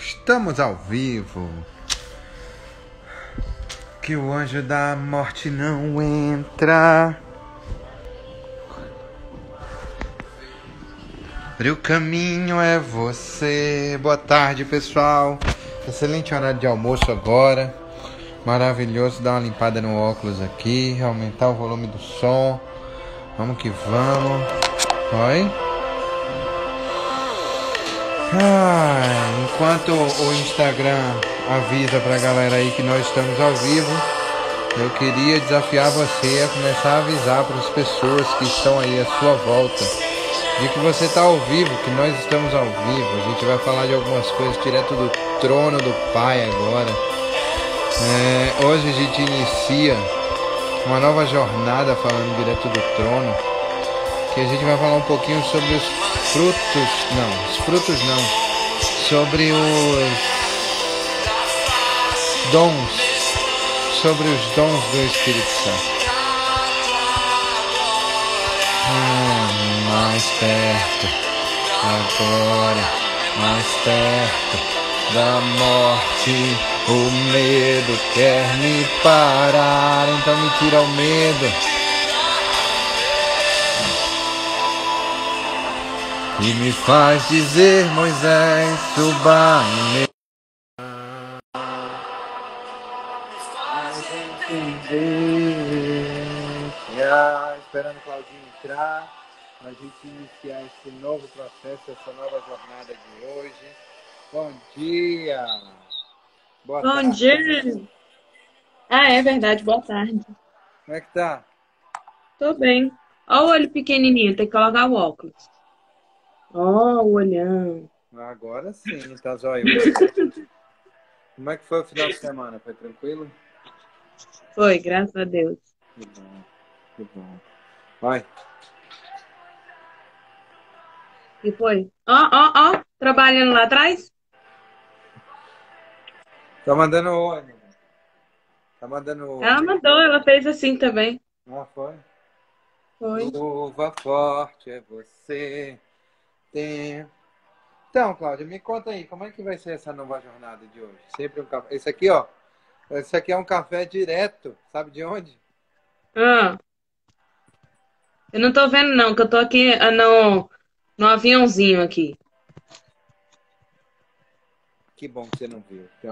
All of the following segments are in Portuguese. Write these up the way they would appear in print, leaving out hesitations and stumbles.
Estamos ao vivo. Que o anjo da morte não entra. Abre o caminho é você. Boa tarde, pessoal. Excelente horário de almoço agora. Maravilhoso. Dar uma limpada no óculos aqui. Aumentar o volume do som. Vamos que vamos. Oi. Enquanto o Instagram avisa pra galera aí que nós estamos ao vivo, eu queria desafiar você a começar a avisar para as pessoas que estão aí à sua volta de que você está ao vivo, que nós estamos ao vivo. A gente vai falar de algumas coisas direto do trono do Pai agora. Hoje a gente inicia uma nova jornada falando direto do trono, que a gente vai falar um pouquinho sobre os frutos não, sobre os dons do Espírito Santo. Mais perto, agora, mais perto da morte, o medo quer me parar, então me tira o medo. E me faz dizer, Moisés, suba em mim. Esperando o Claudinho entrar, a gente iniciar esse novo processo, essa nova jornada de hoje. Bom dia! Boa tarde. Bom dia! É verdade, boa tarde. Como é que tá? Tô bem. Ó o olho pequenininho, tem que colocar o óculos. Ó o olhão. Agora sim, tá zóio. Como é que foi o final de semana? Foi tranquilo? Foi, graças a Deus. Que bom, que bom. Vai. E foi? Ó, trabalhando lá atrás? Tá mandando oi. Tá mandando oi. Ela mandou, ela fez assim também. Ah, foi? Foi. Chuva forte é você. Então, Cláudia, me conta aí, como é que vai ser essa nova jornada de hoje? Sempre um café. Esse aqui, ó. Esse aqui é um café direto. Sabe de onde? Ah, eu não tô vendo não, que eu tô aqui no aviãozinho aqui. Que bom que você não viu. Tem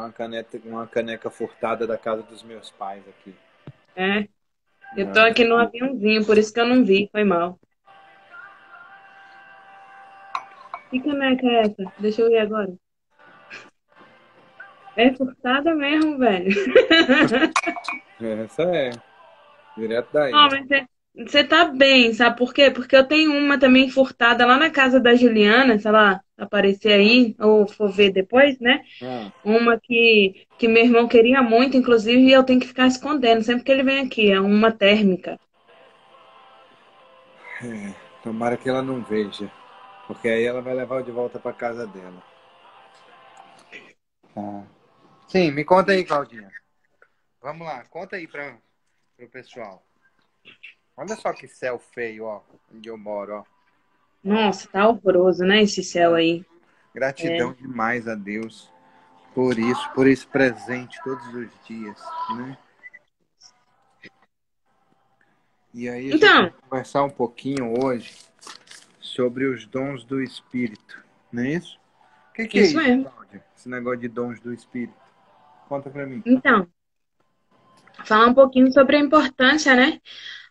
uma caneca furtada da casa dos meus pais aqui. É, eu tô aqui no aviãozinho, por isso que eu não vi, foi mal. Que caneca é essa? Deixa eu ver agora. É furtada mesmo, velho. Essa é. Direto daí. Ó, mas você tá bem, sabe por quê? Porque eu tenho uma também furtada lá na casa da Juliana, se ela aparecer aí, ou for ver depois, né? Uma que meu irmão queria muito, inclusive, e eu tenho que ficar escondendo sempre que ele vem aqui. É uma térmica. Tomara que ela não veja. Porque aí ela vai levar de volta para casa dela. Tá. Sim, me conta aí, Claudinha. Vamos lá, conta aí para o pessoal. Olha só que céu feio, ó, onde eu moro, ó. Nossa, tá horroroso, né, esse céu aí. Gratidão demais a Deus por isso, por esse presente todos os dias, né? E aí a gente vai conversar um pouquinho hoje sobre os dons do Espírito, não é isso? O que é isso, Cláudia? Esse negócio de dons do Espírito. Conta pra mim. Então, falar um pouquinho sobre a importância, né?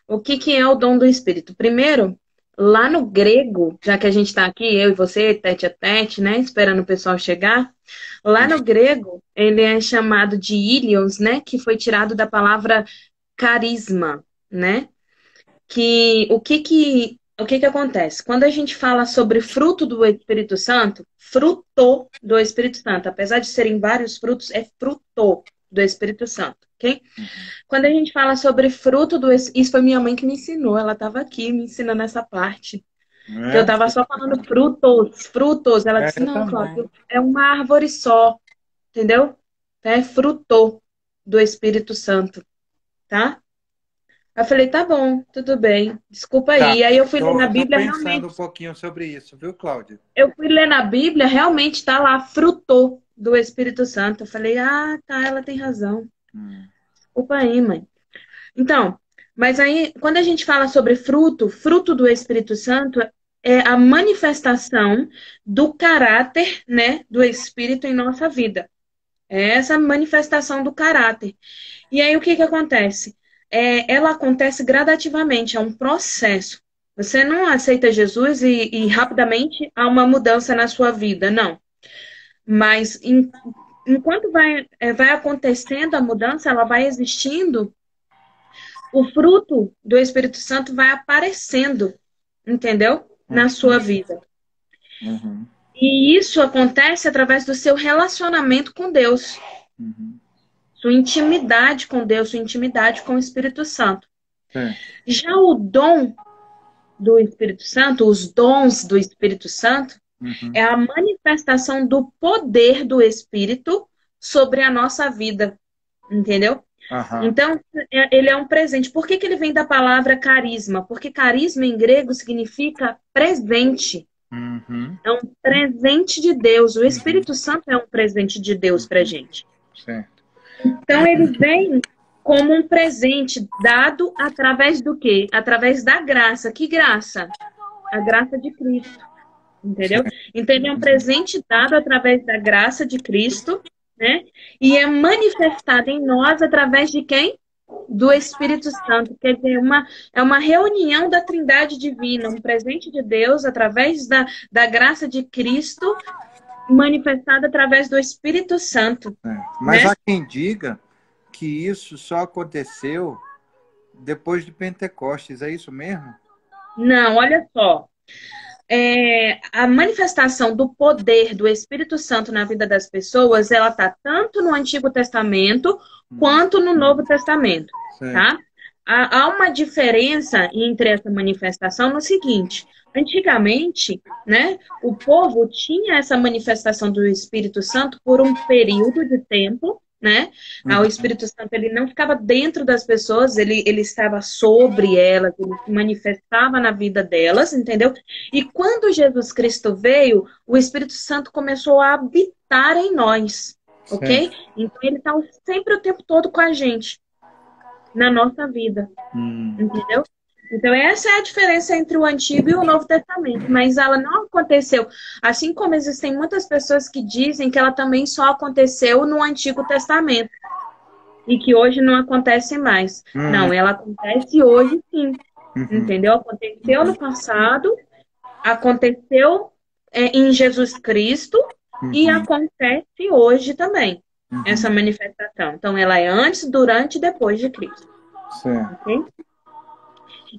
O que é o dom do Espírito? Primeiro, lá no grego, já que a gente está aqui, eu e você, tete a tete, né? Esperando o pessoal chegar. Lá no grego, ele é chamado de ilios, né? Que foi tirado da palavra carisma, né? O que acontece? Quando a gente fala sobre fruto do Espírito Santo, fruto do Espírito Santo, apesar de serem vários frutos, é fruto do Espírito Santo, ok? Quando a gente fala sobre fruto do Espírito, isso foi minha mãe que me ensinou, ela estava aqui me ensinando essa parte. Que eu estava só falando frutos. Ela disse, não, Cláudio, é uma árvore só, entendeu? É fruto do Espírito Santo, tá? Eu falei, tá bom, tudo bem, desculpa aí. Tá. E aí eu fui ler na Bíblia, tô pensando realmente. um pouquinho sobre isso, viu, Cláudia? Eu fui ler na Bíblia, realmente está lá, fruto do Espírito Santo. Eu falei, ah, tá, ela tem razão. Hum. Desculpa aí, mãe. Então, mas aí, quando a gente fala sobre fruto, fruto do Espírito Santo é a manifestação do caráter, né, do Espírito em nossa vida. É essa manifestação do caráter. E aí, o que que acontece? Ela acontece gradativamente, é um processo. Você não aceita Jesus e rapidamente há uma mudança na sua vida, não. Mas enquanto vai acontecendo a mudança, ela vai existindo, o fruto do Espírito Santo vai aparecendo, entendeu? Na sua vida. Uhum. E isso acontece através do seu relacionamento com Deus, Uhum. sua intimidade com Deus, sua intimidade com o Espírito Santo. Certo. Já o dom do Espírito Santo, os dons do Espírito Santo, Uhum. é a manifestação do poder do Espírito sobre a nossa vida, entendeu? Aham. Então, ele é um presente. Por que que ele vem da palavra carisma? Porque carisma em grego significa presente. Uhum. É um presente de Deus. O Espírito Santo é um presente de Deus para gente. Certo. Então, ele vem como um presente dado através do quê? Através da graça. Que graça? A graça de Cristo. Entendeu? Então, ele é um presente dado através da graça de Cristo, né? E é manifestado em nós através de quem? Do Espírito Santo. Quer dizer, é uma reunião da Trindade Divina, um presente de Deus através da graça de Cristo, manifestada através do Espírito Santo. Mas Né? há quem diga que isso só aconteceu depois de Pentecostes, é isso mesmo? Não, olha só. A manifestação do poder do Espírito Santo na vida das pessoas, ela está tanto no Antigo Testamento quanto no Novo Testamento, Certo. tá? Há uma diferença entre essa manifestação no seguinte: antigamente, né, o povo tinha essa manifestação do Espírito Santo por um período de tempo, né? O Espírito Santo ele não ficava dentro das pessoas, ele estava sobre elas, ele se manifestava na vida delas, entendeu? E quando Jesus Cristo veio, o Espírito Santo começou a habitar em nós, ok? Certo. Então ele está sempre o tempo todo com a gente, na nossa vida, entendeu? Então essa é a diferença entre o Antigo e o Novo Testamento, mas ela não aconteceu, assim como existem muitas pessoas que dizem que ela também só aconteceu no Antigo Testamento e que hoje não acontece mais. Não, ela acontece hoje sim, entendeu? Aconteceu no passado, aconteceu em Jesus Cristo e acontece hoje também, essa manifestação. Então, ela é antes, durante e depois de Cristo. Certo. Ok?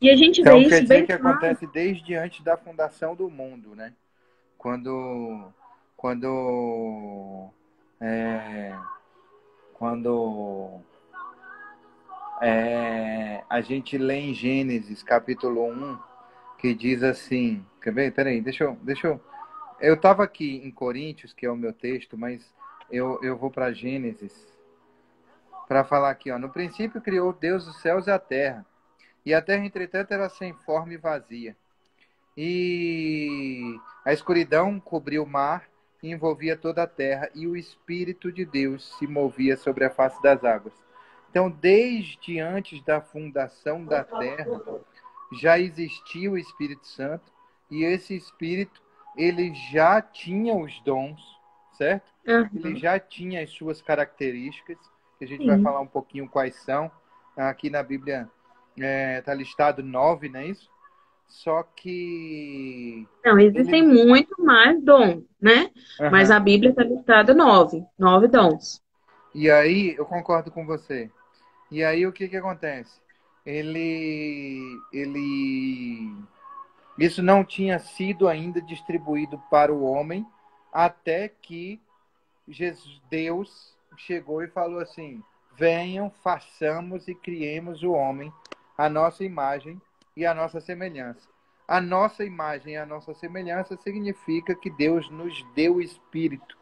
E a gente Então vê quer isso dizer bem que claro. acontece desde antes da fundação do mundo, né? Quando é, quando a gente lê em Gênesis capítulo 1, que diz assim, quer ver? Peraí, deixa eu estava aqui em Coríntios, que é o meu texto, mas eu vou para Gênesis para falar aqui, ó. No princípio criou Deus os céus e a terra , entretanto, era sem forma e vazia. E a escuridão cobriu o mar e envolvia toda a terra, e o Espírito de Deus se movia sobre a face das águas. Então, desde antes da fundação da terra, já existia o Espírito Santo, e esse Espírito, ele já tinha os dons, certo? Ele já tinha as suas características, que a gente vai falar um pouquinho quais são. Aqui na Bíblia está listado 9, não é isso? Só que... Não, existem muito mais dons, né? Mas a Bíblia está listada 9 dons. E aí, eu concordo com você. E aí, o que acontece? Isso não tinha sido ainda distribuído para o homem, até que Deus chegou e falou assim: venham, façamos e criemos o homem, a nossa imagem e a nossa semelhança. A nossa imagem e a nossa semelhança significa que Deus nos deu o Espírito.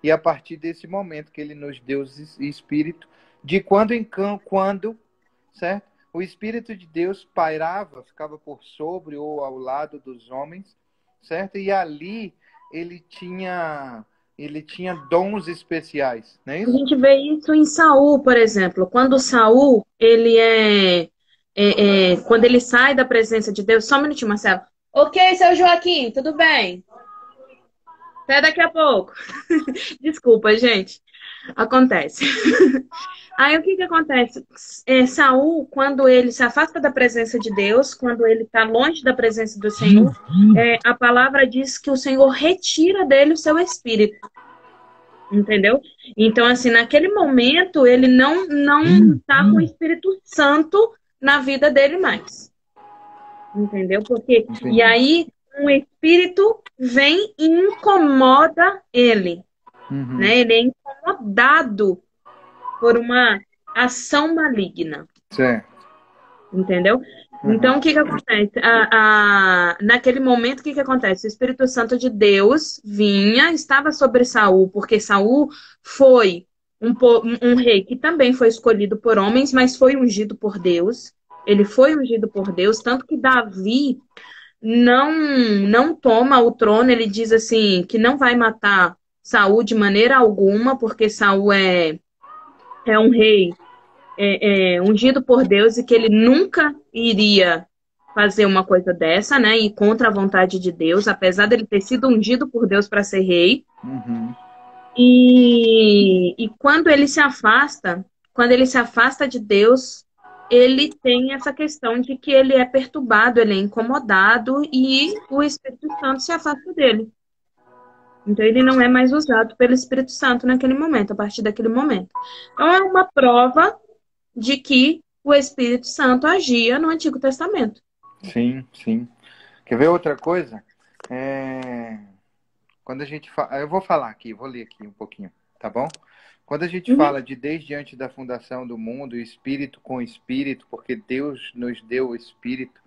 E a partir desse momento que ele nos deu o Espírito, de quando em quando, certo? O Espírito de Deus pairava, ficava por sobre ou ao lado dos homens, certo? E ali ele tinha ele tinha dons especiais, não é A isso? gente vê isso em Saul, por exemplo. Quando Saul, ele quando ele sai da presença de Deus. Só um minutinho, Marcelo. Ok, seu Joaquim, tudo bem? Até daqui a pouco. Desculpa, gente. Acontece. Aí o que que acontece? Saul, quando ele se afasta da presença de Deus, quando ele está longe da presença do Senhor, a palavra diz que o Senhor retira dele o seu espírito. Entendeu? Então, assim, naquele momento, ele não tá com o Espírito Santo na vida dele mais. Entendeu? Porque, e Entendi. aí, um espírito vem e incomoda ele, Uhum. né? Ele é incomodado por uma ação maligna. Certo. Entendeu? Uhum. Então, o que que acontece? Naquele momento, o que que acontece? O Espírito Santo de Deus vinha, estava sobre Saul, porque Saul foi um rei que também foi escolhido por homens, mas foi ungido por Deus. Ele foi ungido por Deus, tanto que Davi não toma o trono. Ele diz assim que não vai matar Saul de maneira alguma, porque Saul é um rei ungido por Deus e que ele nunca iria fazer uma coisa dessa, né? E contra a vontade de Deus, apesar dele ter sido ungido por Deus para ser rei. Uhum. E quando ele se afasta de Deus, ele tem essa questão de que ele é perturbado, ele é incomodado e o Espírito Santo se afasta dele. Então ele não é mais usado pelo Espírito Santo naquele momento, a partir daquele momento. Então é uma prova de que o Espírito Santo agia no Antigo Testamento. Sim, sim. Quer ver outra coisa? É... Quando a gente fala... Eu vou falar aqui, vou ler aqui um pouquinho, tá bom? Quando a gente Uhum. fala de desde antes da fundação do mundo, espírito com espírito, porque Deus nos deu o espírito,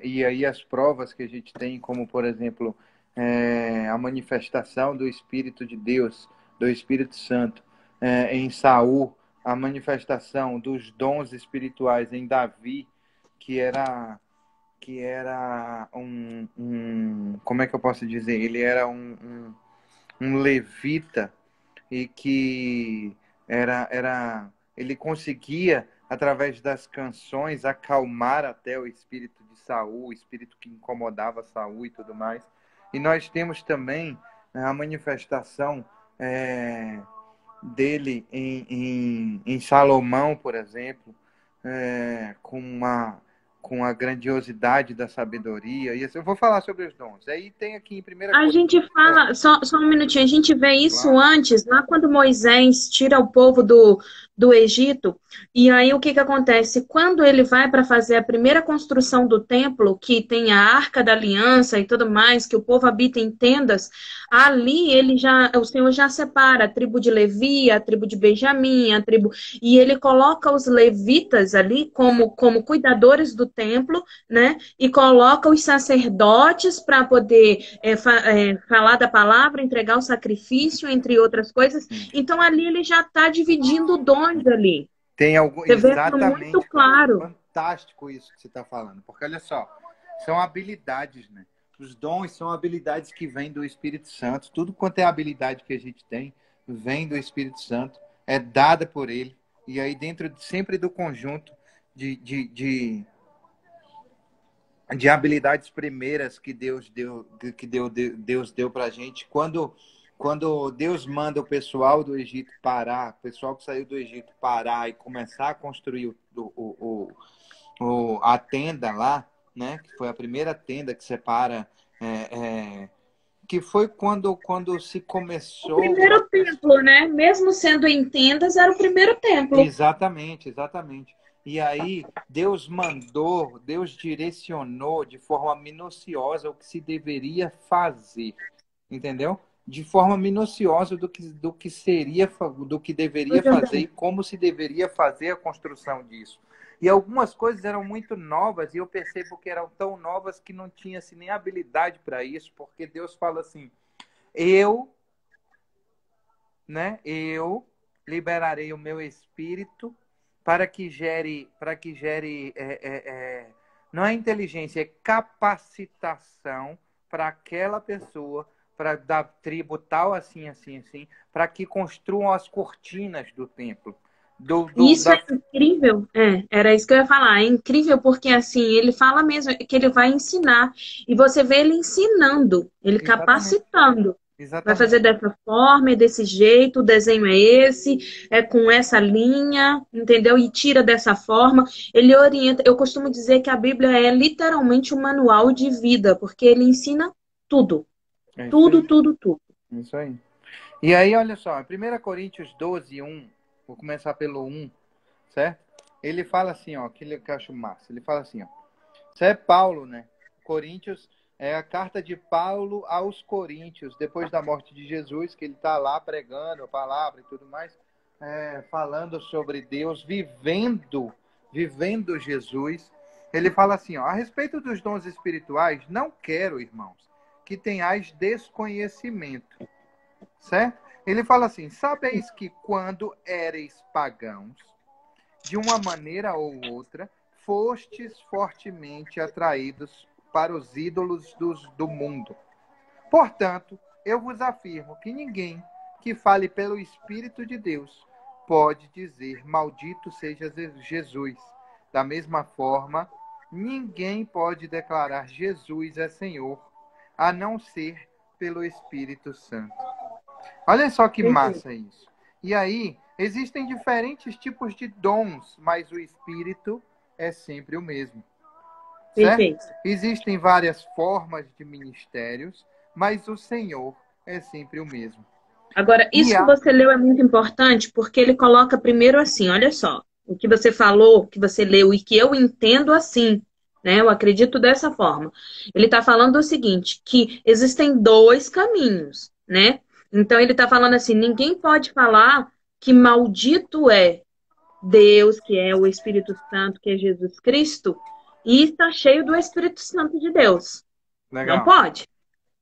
e aí as provas que a gente tem, como por exemplo, a manifestação do Espírito de Deus, do Espírito Santo, em Saul, a manifestação dos dons espirituais em Davi, que era como é que eu posso dizer? Ele era um levita e que ele conseguia, através das canções, acalmar até o espírito de Saul, o espírito que incomodava Saul e tudo mais. E nós temos também a manifestação dele em Salomão, por exemplo, com a grandiosidade da sabedoria. E assim, eu vou falar sobre os dons. Aí tem aqui em primeira A coisa. gente fala, só um minutinho, a gente vê isso Claro. antes, lá quando Moisés tira o povo do Egito, e aí o que que acontece? Quando ele vai para fazer a primeira construção do templo, que tem a Arca da Aliança e tudo mais, que o povo habita em tendas, ali o Senhor já separa a tribo de Levi, a tribo de Benjamim, e ele coloca os levitas ali como cuidadores do templo, né? E coloca os sacerdotes para poder falar da palavra, entregar o sacrifício, entre outras coisas. Então ali ele já está dividindo dons ali. Tem algum. Você vê isso muito Exatamente, cara. claro. Fantástico isso que você está falando. Porque olha só, são habilidades, né? Os dons são habilidades que vêm do Espírito Santo. Tudo quanto é habilidade que a gente tem, vem do Espírito Santo, é dada por ele. E aí, dentro sempre do conjunto de habilidades primeiras que Deus deu para a gente. Quando Deus manda o pessoal do Egito parar, o pessoal que saiu do Egito parar e começar a construir a tenda lá, né? Que foi a primeira tenda que separa, que foi quando se O começou primeiro templo, né? Mesmo sendo em tendas, era o primeiro templo. Exatamente, exatamente. E aí, Deus direcionou de forma minuciosa o que se deveria fazer, entendeu? De forma minuciosa do que deveria Veja fazer e bem. como se deveria fazer a construção disso. E algumas coisas eram muito novas e eu percebo que eram tão novas que não tinha assim, nem habilidade para isso, porque Deus fala assim: eu, né? Eu liberarei o meu espírito para que gere não é inteligência, é capacitação para aquela pessoa para da tribo tal, assim, assim, assim, para que construam as cortinas do templo. Isso é incrível, era isso que eu ia falar. É incrível porque assim, ele fala mesmo que ele vai ensinar. E você vê ele ensinando, ele Exatamente, capacitando. Vai exatamente. fazer dessa forma, é desse jeito, o desenho é esse, é com essa linha, entendeu? E tira dessa forma. Ele orienta. Eu costumo dizer que a Bíblia é literalmente um manual de vida, porque ele ensina tudo. É isso Tudo, aí, tudo, tudo. é isso aí. E aí, olha só, em 1 Coríntios 12, 1, vou começar pelo 1, certo? Ele fala assim, ó, que eu acho massa. Ele fala assim, ó. Isso é Paulo, né? Coríntios é a carta de Paulo aos Coríntios, depois da morte de Jesus, que ele está lá pregando a palavra e tudo mais, falando sobre Deus, vivendo Jesus. Ele fala assim, ó, a respeito dos dons espirituais, não quero, irmãos, que tenhais desconhecimento, certo? Ele fala assim, sabeis que quando éreis pagãos, de uma maneira ou outra, fostes fortemente atraídos para os ídolos do mundo. Portanto, eu vos afirmo que ninguém que fale pelo Espírito de Deus pode dizer maldito seja Jesus. Da mesma forma, ninguém pode declarar Jesus é Senhor, a não ser pelo Espírito Santo. Olha só que Perfeito. massa isso. E aí, existem diferentes tipos de dons, mas o Espírito é sempre o mesmo. Certo? Perfeito. Existem várias formas de ministérios, mas o Senhor é sempre o mesmo. Agora, E isso que há... você leu é muito importante, porque ele coloca primeiro assim, olha só, o que você falou, o que você leu e que eu entendo assim, né? Eu acredito dessa forma. Ele está falando o seguinte, que existem dois caminhos, né? Então ele está falando assim, ninguém pode falar que maldito é Deus, que é o Espírito Santo, que é Jesus Cristo, e está cheio do Espírito Santo de Deus. Não Legal, pode.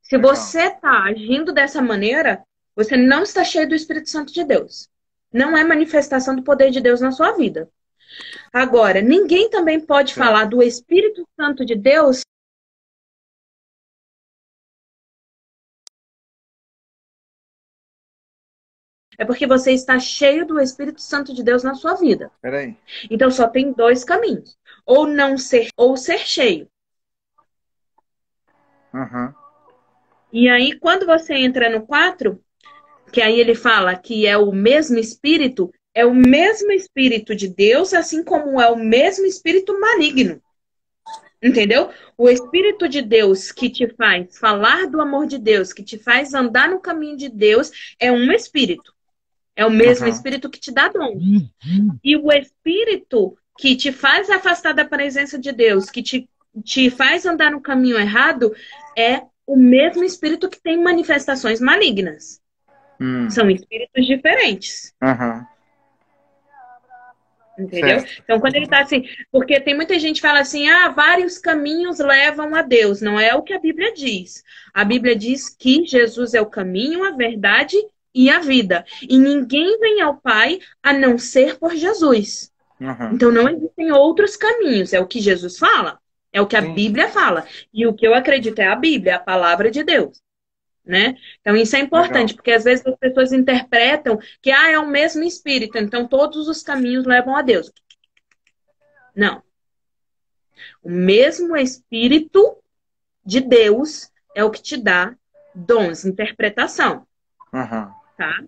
Se legal. você está agindo dessa maneira, você não está cheio do Espírito Santo de Deus. Não é manifestação do poder de Deus na sua vida. Agora, ninguém também pode Certo. falar do Espírito Santo de Deus. É porque você está cheio do Espírito Santo de Deus na sua vida. Peraí. Então só tem dois caminhos: ou não ser, ou ser cheio. Uhum. E aí, quando você entra no 4, que aí ele fala que é o mesmo Espírito, é o mesmo Espírito de Deus, assim como é o mesmo Espírito maligno. Entendeu? O Espírito de Deus que te faz falar do amor de Deus, que te faz andar no caminho de Deus, é um Espírito. É o mesmo Uhum. Espírito que te dá dom. E o Espírito que te faz afastar da presença de Deus, que te faz andar no caminho errado, é o mesmo Espírito que tem manifestações malignas. São espíritos diferentes. Uhum. Entendeu? Certo. Então, quando ele está assim, porque tem muita gente que fala assim, vários caminhos levam a Deus. Não é o que a Bíblia diz. A Bíblia diz que Jesus é o caminho, a verdade e a vida. E ninguém vem ao Pai a não ser por Jesus. Uhum. Então, não existem outros caminhos. É o que Jesus fala, é o que a Sim. Bíblia fala. E o que eu acredito é a Bíblia, a palavra de Deus. Né? Então, isso é importante, Legal. porque às vezes as pessoas interpretam que é o mesmo Espírito, então todos os caminhos levam a Deus. Não. O mesmo Espírito de Deus é o que te dá dons, interpretação, Uhum. tá?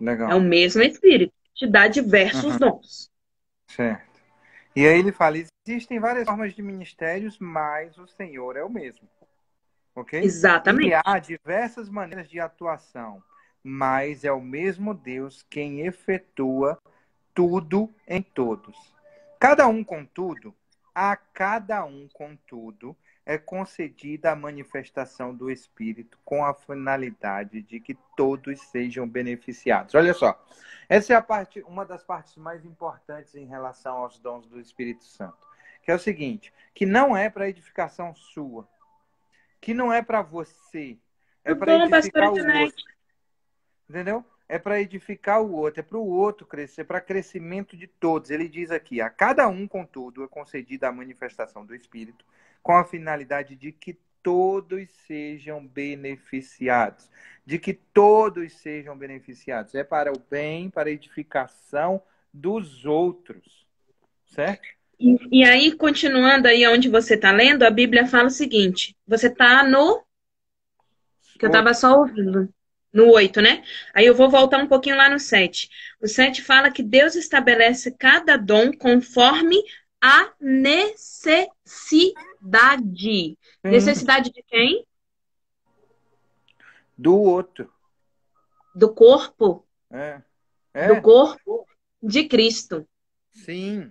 É o Legal. mesmo Espírito que te dá diversos Uhum. dons. Certo. E aí ele fala, existem várias formas de ministérios, mas o Senhor é o mesmo. Ok? E Exatamente. há diversas maneiras de atuação, mas é o mesmo Deus quem efetua tudo em todos. A cada um, contudo, é concedida a manifestação do Espírito com a finalidade de que todos sejam beneficiados. Olha só, essa é uma das partes mais importantes em relação aos dons do Espírito Santo, que é o seguinte, que não é para edificação sua, que não é para você, é Tudo para bom, pastora edificar o Janete? outro. Entendeu? É para edificar o outro, é para o outro crescer, é para crescimento de todos. Ele diz aqui, a cada um, contudo, é concedida a manifestação do Espírito, com a finalidade de que todos sejam beneficiados. De que todos sejam beneficiados. É para o bem, para a edificação dos outros. Certo? E aí, continuando aí onde você está lendo, a Bíblia fala o seguinte. Você está no... que eu estava só ouvindo. No 8, né? Aí eu vou voltar um pouquinho lá no 7. O 7 fala que Deus estabelece cada dom conforme a necessidade. Necessidade de quem? Do outro. Do corpo. Do corpo de Cristo. Sim.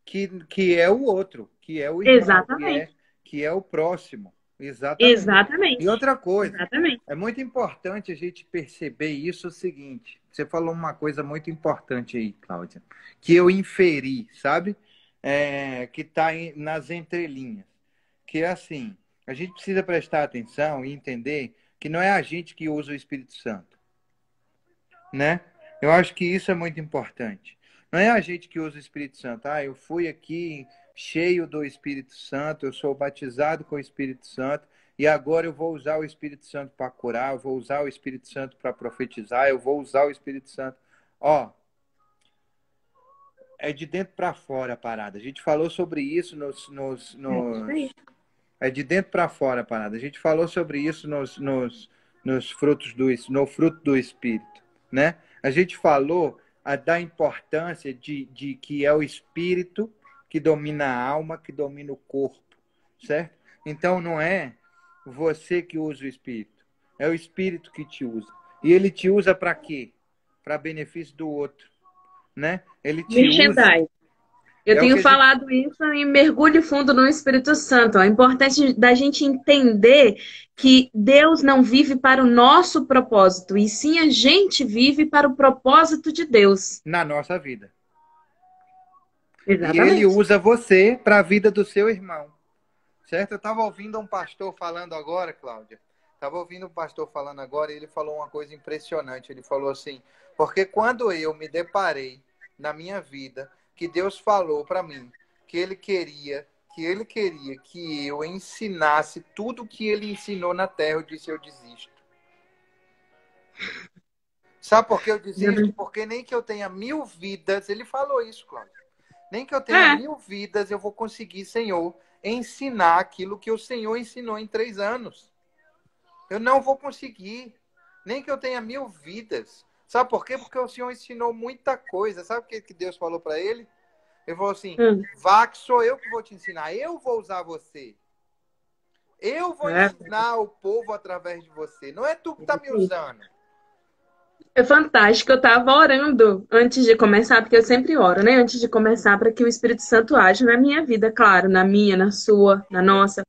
Que é o outro. Que é o irmão. Exatamente. Que é o próximo. Exatamente. E outra coisa. Exatamente. É muito importante a gente perceber isso, o seguinte. Você falou uma coisa muito importante aí, Cláudia. Que eu inferi, sabe? Que está nas entrelinhas. Que é assim, a gente precisa prestar atenção e entender que não é a gente que usa o Espírito Santo. Né? Eu acho que isso é muito importante. Não é a gente que usa o Espírito Santo. Eu fui aqui cheio do Espírito Santo, eu sou batizado com o Espírito Santo e agora eu vou usar o Espírito Santo para curar, eu vou usar o Espírito Santo para profetizar, eu vou usar o Espírito Santo. É de dentro para fora a parada. A gente falou sobre isso É de dentro para fora a parada. A gente falou sobre isso no fruto do Espírito, né? A gente falou da importância de que é o Espírito que domina a alma, que domina o corpo, certo? Então não é você que usa o Espírito, é o Espírito que te usa. E ele te usa para quê? Para benefício do outro, né? Ele te usa. Eu tenho falado isso e mergulho fundo no Espírito Santo. É importante da gente entender que Deus não vive para o nosso propósito, e sim a gente vive para o propósito de Deus. Na nossa vida. Exatamente. E ele usa você para a vida do seu irmão. Certo? Eu estava ouvindo um pastor falando agora, Cláudia. Estava ouvindo um pastor falando agora e ele falou uma coisa impressionante. Ele falou assim, porque quando eu me deparei na minha vida que Deus falou para mim que ele queria que eu ensinasse tudo o que ele ensinou na terra, eu disse, eu desisto. Sabe por que eu desisto? Porque nem que eu tenha 1000 vidas, ele falou isso, Cláudia. Nem que eu tenha 1000 vidas, eu vou conseguir, Senhor, ensinar aquilo que o Senhor ensinou em 3 anos. Eu não vou conseguir. Nem que eu tenha 1000 vidas. Sabe por quê? Porque o Senhor ensinou muita coisa. Sabe o que Deus falou para ele? Ele falou assim, vá que sou eu que vou te ensinar. Eu vou usar você. Eu vou ensinar o povo através de você. Não é tu que está me usando. É fantástico. Eu estava orando antes de começar, porque eu sempre oro, né? Antes de começar, para que o Espírito Santo age na minha vida, claro. Na minha, na sua, na nossa.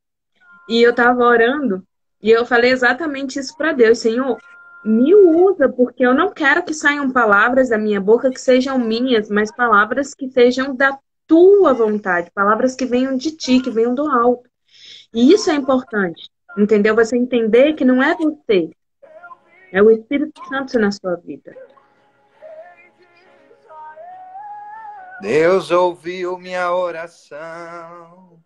E eu estava orando e eu falei exatamente isso para Deus. Senhor, me usa, porque eu não quero que saiam palavras da minha boca que sejam minhas, mas palavras que sejam da tua vontade, palavras que venham de ti, que venham do alto. E isso é importante, entendeu? Você entender que não é você, é o Espírito Santo na sua vida. Deus ouviu minha oração,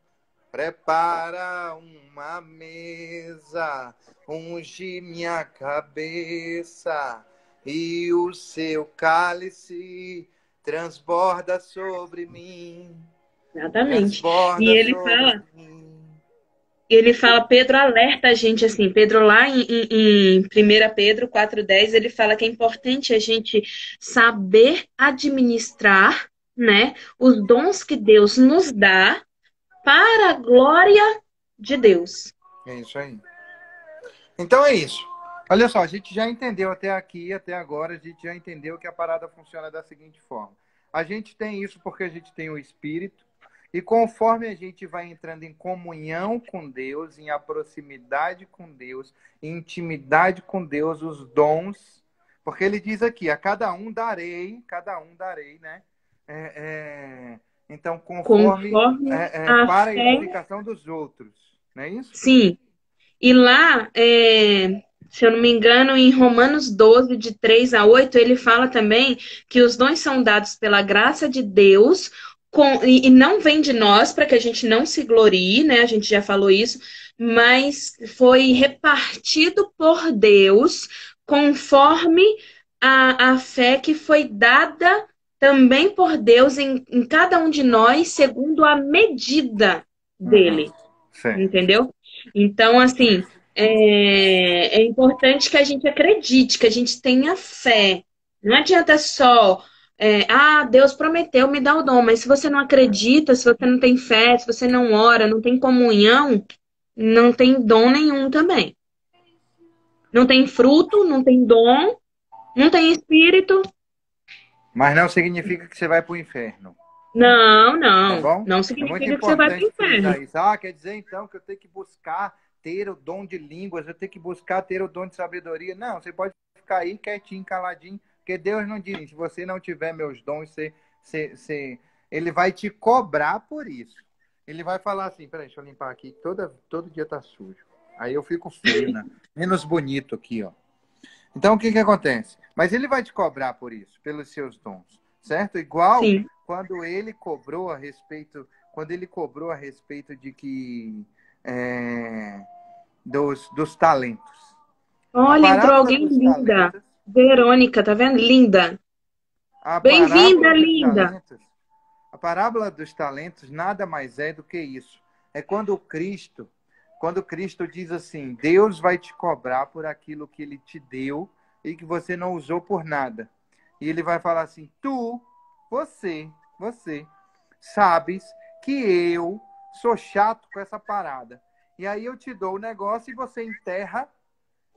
prepara uma mesa, unge minha cabeça e o seu cálice transborda sobre mim. Exatamente. E ele fala, Pedro alerta a gente assim, Pedro lá em 1 Pedro 4,10, ele fala que é importante a gente saber administrar, né, os dons que Deus nos dá para a glória de Deus. É isso aí. Então é isso. Olha só, a gente já entendeu até aqui, até agora, a gente já entendeu que a parada funciona da seguinte forma. A gente tem isso porque a gente tem o Espírito, e conforme a gente vai entrando em comunhão com Deus, em proximidade com Deus, em intimidade com Deus, os dons, porque ele diz aqui, a cada um darei, né? Então, conforme para a edificação dos outros, não é isso? Sim. E lá, se eu não me engano, em Romanos 12, de 3 a 8, ele fala também que os dons são dados pela graça de Deus e não vem de nós para que a gente não se glorie, né? A gente já falou isso, mas foi repartido por Deus conforme a fé que foi dada também por Deus em cada um de nós, segundo a medida Uhum. dele, Certo. entendeu? Então, assim, é importante que a gente acredite, que a gente tenha fé. Não adianta só, Deus prometeu me dar o dom, mas se você não acredita, se você não tem fé, se você não ora, não tem comunhão, não tem dom nenhum também. Não tem fruto, não tem dom, não tem espírito. Mas não significa que você vai para o inferno. Não, Tá não. bom? Não É muito significa que você vai para o importante inferno. frisar isso. Quer dizer então que eu tenho que buscar ter o dom de línguas, eu tenho que buscar ter o dom de sabedoria. Não, você pode ficar aí quietinho, caladinho, porque Deus não diz, se você não tiver meus dons, ele vai te cobrar por isso. Ele vai falar assim, peraí, deixa eu limpar aqui, todo dia tá sujo. Aí eu fico feio, né? Menos bonito aqui, ó. Então, o que acontece? Mas ele vai te cobrar por isso, pelos seus dons, certo? Igual Sim. quando ele cobrou a respeito de que dos talentos. A Olha, entrou parábola alguém dos linda. talentos, Verônica, tá vendo? Linda. a Bem-vinda, parábola dos linda. talentos, a parábola dos talentos nada mais é do que isso. É quando Cristo diz assim, Deus vai te cobrar por aquilo que ele te deu e que você não usou por nada. E ele vai falar assim, você sabes que eu sou chato com essa parada. E aí eu te dou o negócio e você enterra,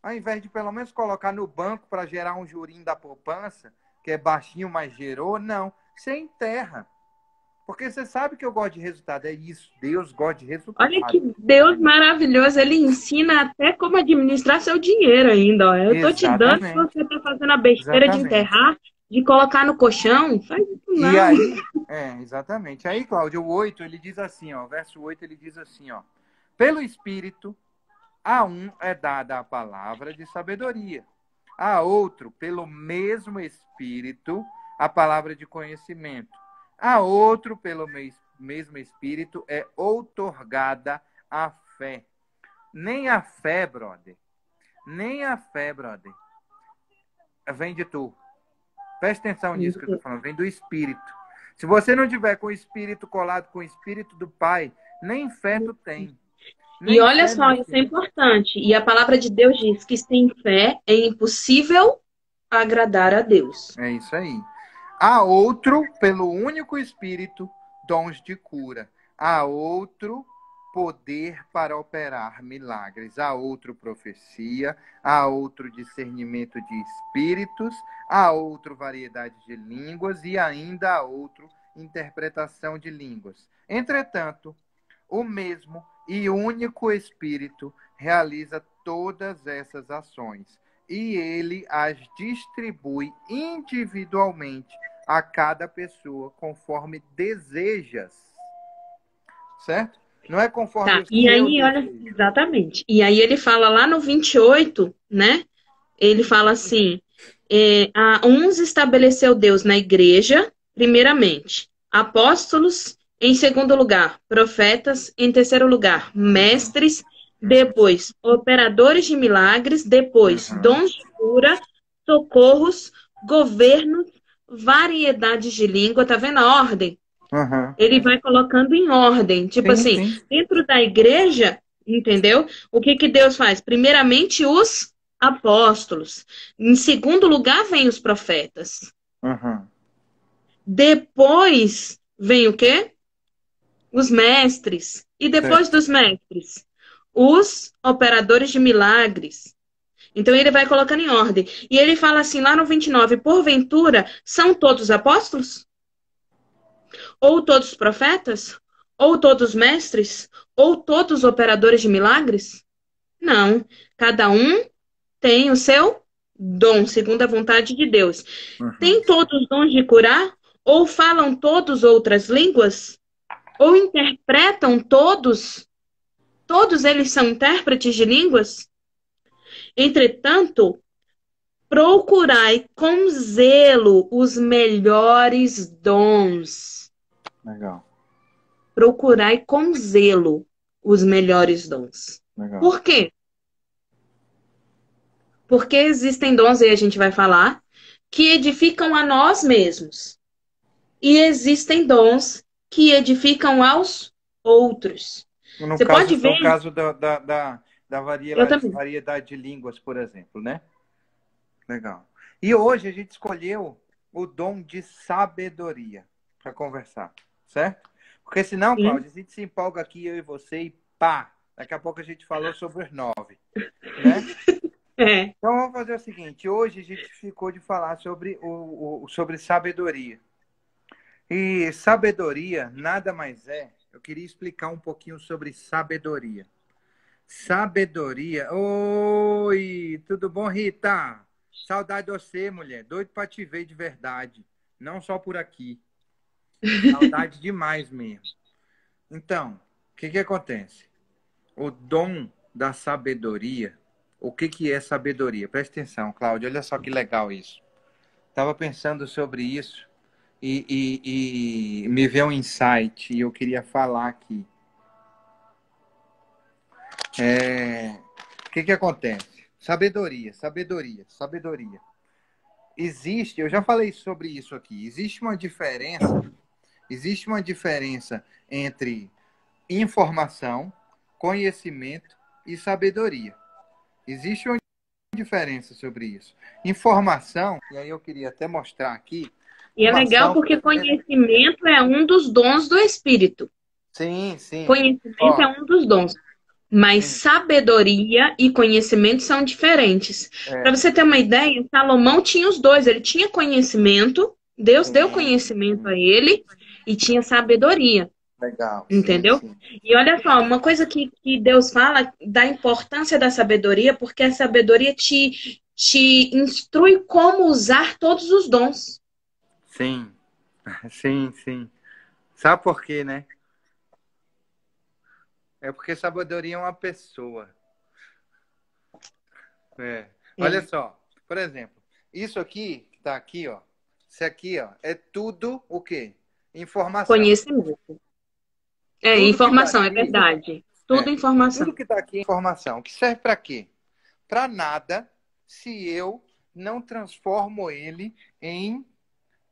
ao invés de pelo menos colocar no banco para gerar um jurinho da poupança, que é baixinho, mas gerou, não. Você enterra. Porque você sabe que eu gosto de resultado. É isso. Deus gosta de Olha que resultado. Deus maravilhoso. Ele ensina até como administrar seu dinheiro ainda. Ó. Eu tô te dando, se Exatamente. você tá fazendo a besteira de Exatamente. enterrar, de colocar no colchão, faz isso E não. aí, exatamente. Aí, Cláudio, o 8, ele diz assim, ó, verso 8, ele diz assim, ó, pelo Espírito, a um é dada a palavra de sabedoria, a outro, pelo mesmo Espírito, a palavra de conhecimento, a outro, pelo mesmo Espírito, é outorgada a fé. Nem a fé, brother, vem de tu. Presta atenção nisso que eu estou falando, vem do Espírito. Se você não tiver com o Espírito colado com o Espírito do Pai, nem fé tu tem. E Nem olha fé só, no isso é Espírito. importante. E a palavra de Deus diz que sem fé é impossível agradar a Deus. É isso aí. Há outro, pelo único Espírito, dons de cura. Há outro, poder para operar milagres. Há outro, profecia. Há outro, discernimento de espíritos. Há outro, variedade de línguas. E ainda há outro, interpretação de línguas. Entretanto, o mesmo e único Espírito realiza todas essas ações e ele as distribui individualmente a cada pessoa conforme desejas. Certo? Não é conforme Tá, o e seu aí, olha, desejo. exatamente. E aí ele fala lá no 28, né? Ele fala assim: a uns estabeleceu Deus na igreja, primeiramente, apóstolos, em segundo lugar, profetas, em terceiro lugar, mestres, depois, operadores de milagres, depois, Uhum. dons de cura, socorros, governos, variedades de língua, tá vendo a ordem? Uhum. Ele vai colocando em ordem, tipo Sim, assim, sim. dentro da igreja, entendeu? O que que Deus faz? Primeiramente, os apóstolos. Em segundo lugar, vem os profetas. Uhum. Depois vem o quê? Os mestres. E depois Certo. dos mestres, os operadores de milagres. Então ele vai colocando em ordem. E ele fala assim lá no 29, porventura, são todos apóstolos? Ou todos profetas? Ou todos mestres? Ou todos operadores de milagres? Não. Cada um tem o seu dom, segundo a vontade de Deus. Uhum. Tem todos os dons de curar? Ou falam todos outras línguas? Ou interpretam todos? Todos eles são intérpretes de línguas? Entretanto, procurai com zelo os melhores dons. Legal, Procurai com zelo os melhores dons. legal. Por quê? Porque existem dons, aí a gente vai falar, que edificam a nós mesmos. E existem dons que edificam aos outros. No Você caso, pode no ver, caso da eu também. variedade de línguas, por exemplo, né? Legal. E hoje a gente escolheu o dom de sabedoria para conversar, certo? Porque senão, Sim. Cláudia, a gente se empolga aqui, eu e você, e pá, daqui a pouco a gente falou sobre os 9, né? É. Então vamos fazer o seguinte, hoje a gente ficou de falar sobre sobre sabedoria. E sabedoria nada mais é. Eu queria explicar um pouquinho sobre sabedoria. Sabedoria. Oi, tudo bom, Rita? Saudade de você, mulher. Doido para te ver de verdade. Não só por aqui. Saudade demais mesmo. Então, o que que acontece? O dom da sabedoria. O que que é sabedoria? Presta atenção, Cláudio. Olha só que legal isso. Estava pensando sobre isso e me veio um insight e eu queria falar aqui. O que que acontece? Sabedoria, sabedoria, sabedoria. Existe, eu já falei sobre isso aqui, existe uma diferença entre informação, conhecimento e sabedoria. Existe uma diferença sobre isso. Informação, e aí eu queria até mostrar aqui, E é legal informação, porque conhecimento é um dos dons do Espírito. sim, sim. Conhecimento é Ó, um dos dons. Mas sim, sabedoria e conhecimento são diferentes. Para é, você ter uma ideia, Salomão tinha os dois. Ele tinha conhecimento, Deus deu sim, conhecimento sim. a ele, e tinha sabedoria, Legal, sim, entendeu? sim. E olha só, uma coisa que Deus fala da importância da sabedoria, porque a sabedoria te instrui como usar todos os dons. Sim, sim, sim. Sabe por quê, né? É porque sabedoria é uma pessoa. É. Olha É. só, por exemplo, isso aqui, que tá aqui, ó. Isso aqui, ó, é tudo o quê? Informação. Conhecimento. É, Tudo que tá informação, é aqui, verdade. Tudo é. Tudo informação. que tá aqui é informação. Que serve para quê? Para nada se eu não transformo ele em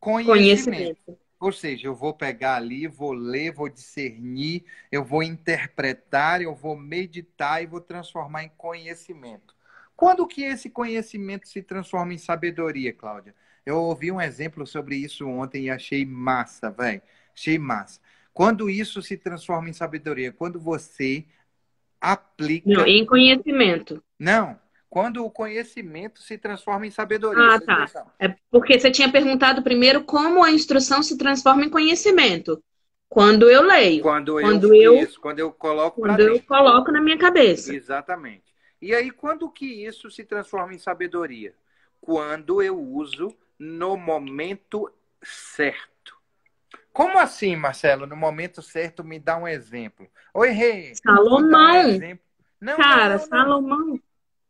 conhecimento. Conhecimento. Ou seja, eu vou pegar ali, vou ler, vou discernir, eu vou interpretar, eu vou meditar e vou transformar em conhecimento. Quando que esse conhecimento se transforma em sabedoria, Cláudia? Eu ouvi um exemplo sobre isso ontem e achei massa, velho. Achei massa. Quando isso se transforma em sabedoria? Quando você Não, aplica. em conhecimento. Não. Quando o conhecimento se transforma em sabedoria. Ah, Presta tá. atenção. É porque você tinha perguntado primeiro como a instrução se transforma em conhecimento. Quando eu leio, Quando eu, quando eu, isso, quando eu coloco para quando eu dentro. coloco na minha cabeça. Exatamente. E aí, quando que isso se transforma em sabedoria? Quando eu uso no momento certo. Como assim, Marcelo? No momento certo, me dá um exemplo. Oi, Rê, vou dar um Salomão, exemplo. Não, não, cara, não, não. Salomão,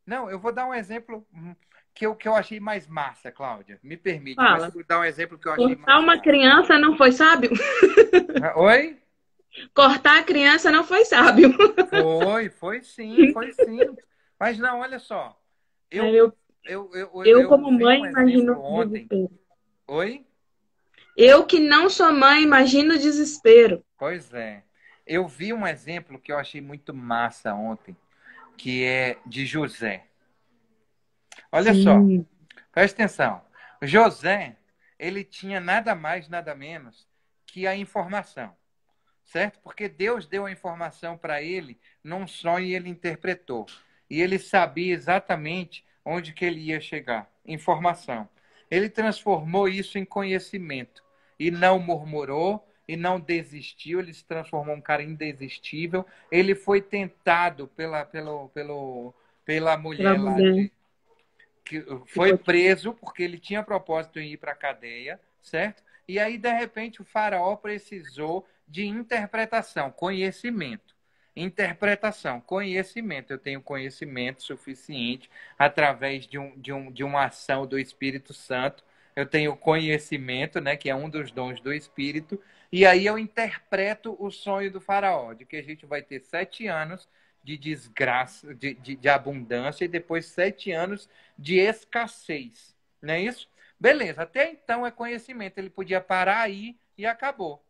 Não, eu vou dar um exemplo que eu achei mais massa, Cláudia. Me permite, mas eu fala. vou dar um exemplo que eu achei Cortar mais uma massa. criança não foi sábio? Oi? Cortar a criança não foi sábio. Foi sim, foi sim. Mas não, olha só. Aí Eu, eu eu como vi mãe, um exemplo imagino o ontem. desespero. Oi? Eu que não sou mãe, imagino o desespero. Pois é. Eu vi um exemplo que eu achei muito massa ontem, que é de José. Olha só, Sim, presta atenção. José, ele tinha nada mais, nada menos que a informação, certo? Porque Deus deu a informação para ele num sonho e ele interpretou. E ele sabia exatamente onde que ele ia chegar. Informação. Ele transformou isso em conhecimento e não murmurou e não desistiu. Ele se transformou em um cara indesistível. Ele foi tentado pela pela mulher lá mulher. que foi preso porque ele tinha propósito em ir para a cadeia, certo? E aí, de repente, o faraó precisou de interpretação, conhecimento. Interpretação, conhecimento. Eu tenho conhecimento suficiente através de uma ação do Espírito Santo eu tenho conhecimento, né, que é um dos dons do Espírito, e aí eu interpreto o sonho do faraó, de que a gente vai ter 7 anos de desgraça, de abundância, e depois 7 anos de escassez. Não é isso? Beleza, até então é conhecimento. Ele podia parar aí e acabou.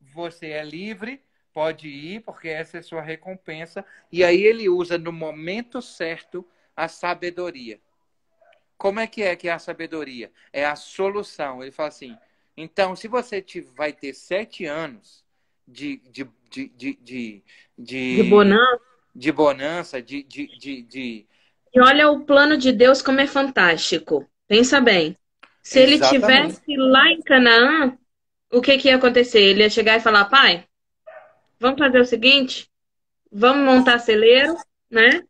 Você é livre, pode ir, porque essa é sua recompensa. E aí ele usa no momento certo a sabedoria. Como é que é a sabedoria? É a solução. Ele fala assim, então, se você vai ter 7 anos de, de, de, de, de, De de, Bonan. de bonança, E olha o plano de Deus como é fantástico. Pensa bem. Se ele tivesse Exatamente. lá em Canaã, o que que ia acontecer? Ele ia chegar e falar, pai, vamos fazer o seguinte, vamos montar celeiro, né?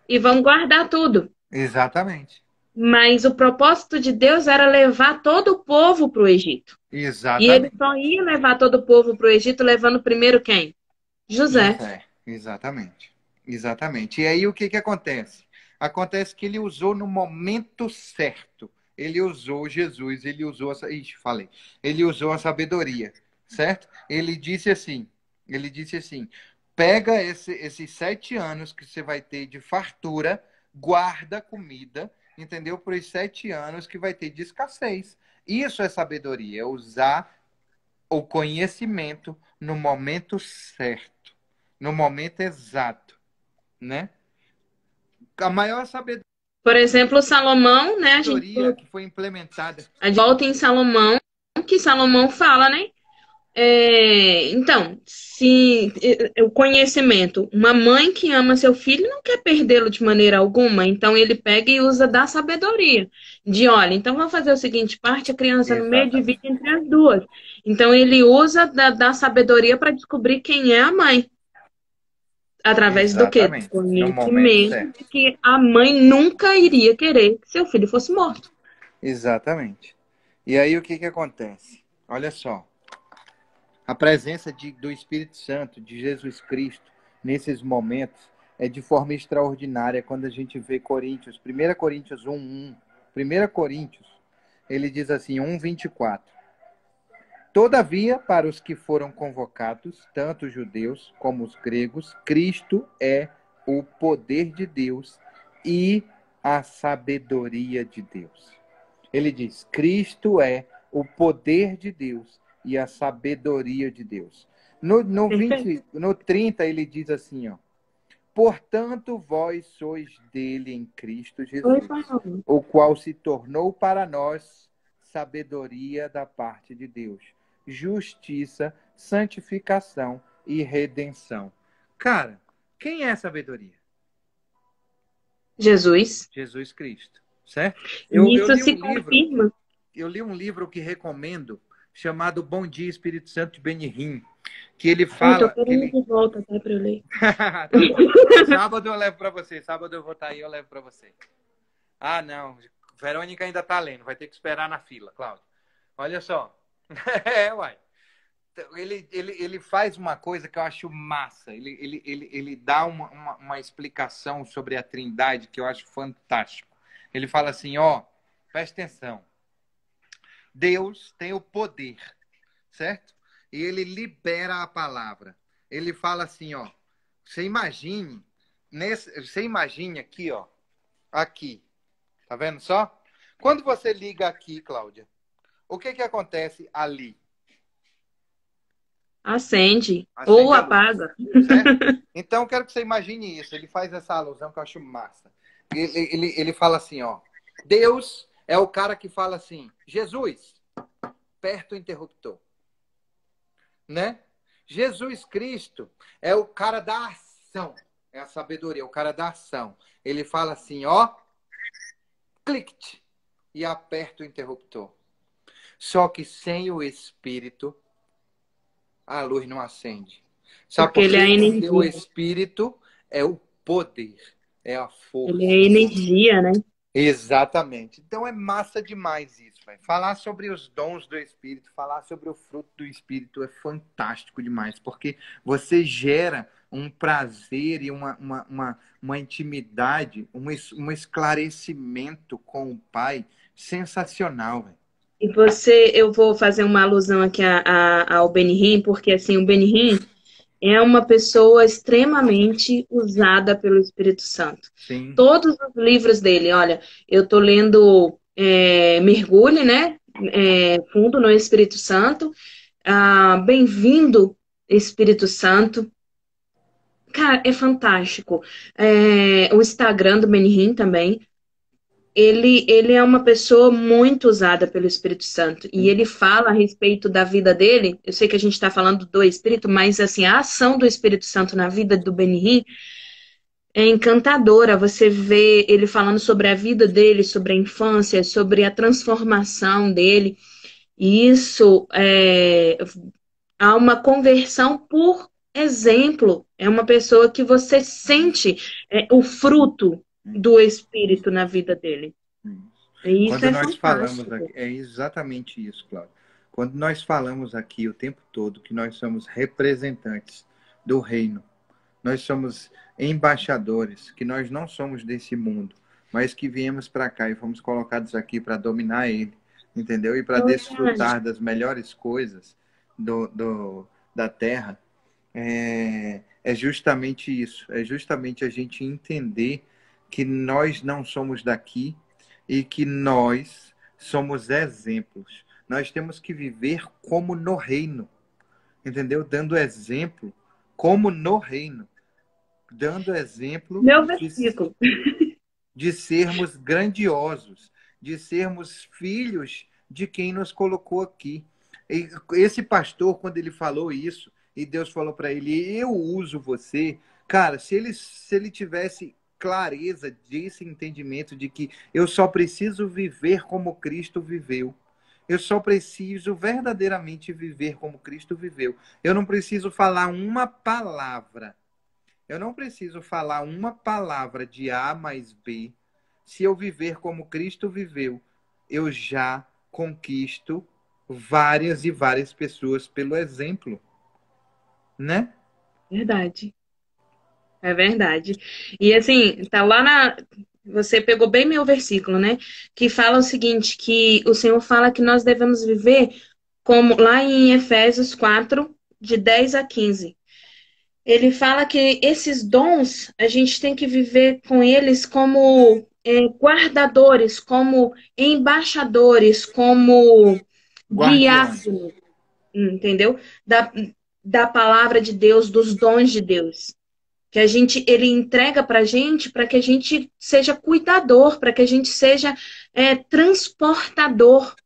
E vamos guardar tudo. Exatamente. Mas o propósito de Deus era levar todo o povo para o Egito. E ele Exatamente. só ia levar todo o povo para o Egito, levando primeiro quem? José. José. Exatamente. Exatamente. E aí o que acontece? Acontece que ele usou no momento certo. Ele usou Jesus, ele usou essa. Ixi, falei. Ele usou a sabedoria, certo? Ele disse assim: pega esses 7 anos que você vai ter de fartura, guarda comida, entendeu? Por os 7 anos que vai ter de escassez. Isso é sabedoria, é usar o conhecimento no momento certo, no momento exato, né? A maior Por exemplo, Salomão, né? sabedoria que foi implementada. A gente volta em Salomão, que Salomão fala, né? Então, se o conhecimento, uma mãe que ama seu filho não quer perdê-lo de maneira alguma, então ele pega e usa da sabedoria, de olha, então vamos fazer o seguinte, parte a criança no meio, divide Exatamente. entre as duas. Então ele usa da sabedoria para descobrir quem é a mãe, através do quê? Do Exatamente. No momento conhecimento certo. de que a mãe nunca iria querer que seu filho fosse morto. Exatamente. E aí o que acontece? Olha só. A presença do Espírito Santo, de Jesus Cristo, nesses momentos, é de forma extraordinária quando a gente vê Coríntios, 1 Coríntios 1:1. 1 Coríntios, ele diz assim, 1:24. Todavia, para os que foram convocados, tanto os judeus como os gregos, Cristo é o poder de Deus e a sabedoria de Deus. Ele diz, Cristo é o poder de Deus e a sabedoria de Deus. Perfeito. No 30, ele diz assim, ó. Portanto, vós sois dele em Cristo Oi, Jesus, Paulo. o qual se tornou para nós sabedoria da parte de Deus, justiça, santificação e redenção. Cara, quem é a sabedoria? Jesus. Jesus Cristo, certo? E isso se confirma. Eu li um livro que recomendo, chamado Bom Dia Espírito Santo de Benihim, que ele Ai, tô fala, querendo de volta até para eu ler. Tá bom. Sábado eu levo para você. Sábado eu vou estar aí, eu levo para você. Ah, não. Verônica ainda tá lendo. Vai ter que esperar na fila, Cláudio. Olha só. Uai. Ele faz uma coisa que eu acho massa. Ele dá uma explicação sobre a Trindade que eu acho fantástico. Ele fala assim, ó, presta atenção. Deus tem o poder, certo? E ele libera a palavra. Ele fala assim, ó, você imagine aqui, ó, aqui, tá vendo só? Quando você liga aqui, Cláudia, o que acontece ali? Acende. Acende Ou a luz, apaga. certo? Então, eu quero que você imagine isso. Ele faz essa alusão que eu acho massa. Ele fala assim, ó, Deus é o cara que fala assim, Jesus, aperta o interruptor. Né? Jesus Cristo é o cara da ação. É a sabedoria, é o cara da ação. Ele fala assim, ó, clique e aperta o interruptor. Só que sem o Espírito, a luz não acende. Sabe Porque por ele é a quê? Porque o energia. Espírito é o poder, é a Ele é força. a energia, né? Exatamente. Então é massa demais isso, velho. Falar sobre os dons do Espírito, falar sobre o fruto do Espírito é fantástico demais, porque você gera um prazer e uma intimidade, um esclarecimento com o Pai sensacional, velho. E você, eu vou fazer uma alusão aqui ao Benihim, porque assim, o Benihim é uma pessoa extremamente usada pelo Espírito Santo. Sim, Todos os livros dele, olha, eu estou lendo Mergulhe, né? Fundo no Espírito Santo. Bem-vindo, Espírito Santo. Cara, é fantástico. O Instagram do Benihim também. Ele é uma pessoa muito usada pelo Espírito Santo. E sim. ele fala a respeito da vida dele. Eu sei que a gente está falando do Espírito, mas assim, a ação do Espírito Santo na vida do Benihim é encantadora. Você vê ele falando sobre a vida dele, sobre a infância, sobre a transformação dele. E isso há uma conversão por exemplo. É uma pessoa que você sente o fruto do Espírito na vida dele. E isso Quando é nós falamos aqui, fantástico. é exatamente isso, Cláudio. Quando nós falamos aqui o tempo todo que nós somos representantes do reino, nós somos embaixadores, que nós não somos desse mundo, mas que viemos para cá e fomos colocados aqui para dominar ele, entendeu? E para desfrutar das melhores coisas da terra, é justamente isso. É justamente a gente entender que nós não somos daqui e que nós somos exemplos. Nós temos que viver como no reino, entendeu? Dando exemplo como no reino. Dando exemplo Meu de, versículo. de sermos grandiosos, de sermos filhos de quem nos colocou aqui. E esse pastor, quando ele falou isso, e Deus falou para ele, eu uso você, cara, se ele tivesse clareza desse entendimento de que eu só preciso viver como Cristo viveu, eu só preciso verdadeiramente viver como Cristo viveu. Eu não preciso falar uma palavra. Eu não preciso falar uma palavra de A mais B. Se eu viver como Cristo viveu, eu já conquisto várias e várias pessoas pelo exemplo, né? Verdade. É verdade. E assim, tá lá na. Você pegou bem meu versículo, né? Que fala o seguinte: que o Senhor fala que nós devemos viver como lá em Efésios 4, de 10 a 15. Ele fala que esses dons, a gente tem que viver com eles como guardadores, como embaixadores, como Guardiões. diáconos, entendeu? Da palavra de Deus, dos dons de Deus. Que a gente, ele entrega para a gente para que a gente seja cuidador, para que a gente seja transportador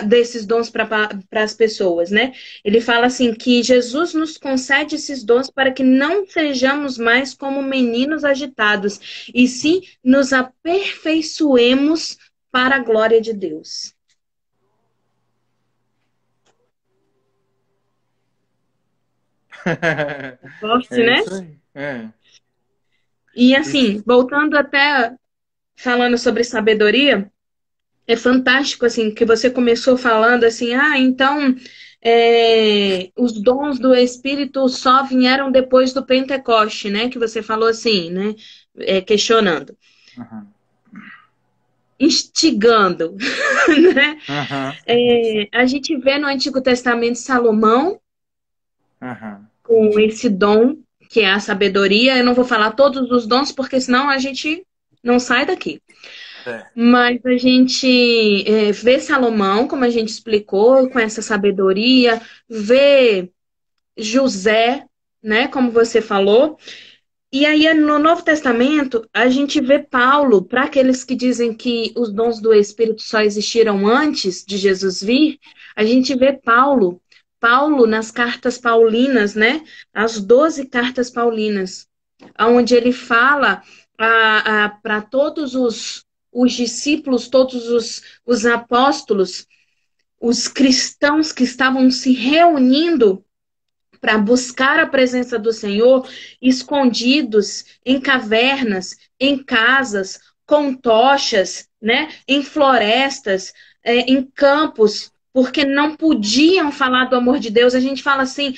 desses dons para as pessoas, né? Ele fala assim que Jesus nos concede esses dons para que não sejamos mais como meninos agitados, e sim nos aperfeiçoemos para a glória de Deus. Forte, É né? isso aí. É. E assim, voltando até falando sobre sabedoria, é fantástico, assim, que você começou falando assim, então os dons do Espírito só vieram depois do Pentecoste, né? Que você falou assim, né? Questionando. Uhum. Instigando, né? Uhum. A gente vê no Antigo Testamento Salomão Uhum. com esse dom, que é a sabedoria. Eu não vou falar todos os dons, porque senão a gente não sai daqui. É. Mas a gente vê Salomão, como a gente explicou, com essa sabedoria, vê José, né, como você falou. E aí no Novo Testamento a gente vê Paulo, para aqueles que dizem que os dons do Espírito só existiram antes de Jesus vir, a gente vê Paulo, Paulo nas cartas paulinas, né, as 12 cartas paulinas, onde ele fala para todos os discípulos, todos os apóstolos, os cristãos que estavam se reunindo para buscar a presença do Senhor, escondidos em cavernas, em casas, com tochas, né, em florestas, em campos, porque não podiam falar do amor de Deus. A gente fala assim: